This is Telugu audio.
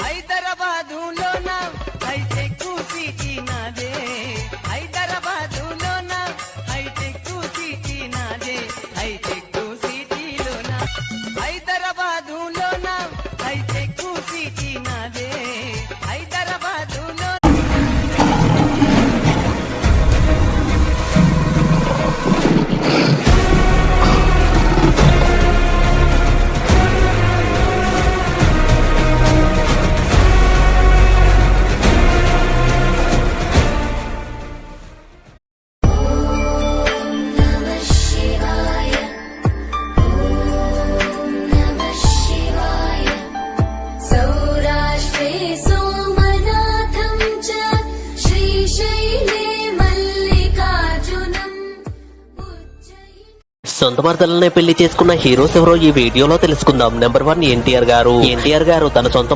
హైదరాబాదులోన హైటెక్ సిటీ నాదే, హైదరాబాదులోన హైటెక్ సిటీ నాదే, హైటెక్ సిటీలోన హైదరాబాదులోన హైటెక్ సిటీ నాదే, హైదరాబాదులో సొంత మరదలనే పెళ్లి చేసుకున్న హీరోస్ ఎవరో ఈ వీడియోలో తెలుసుకుందాం. నెంబర్ 1 ఎన్టీఆర్ గారు. ఎన్టీఆర్ గారు తన సొంత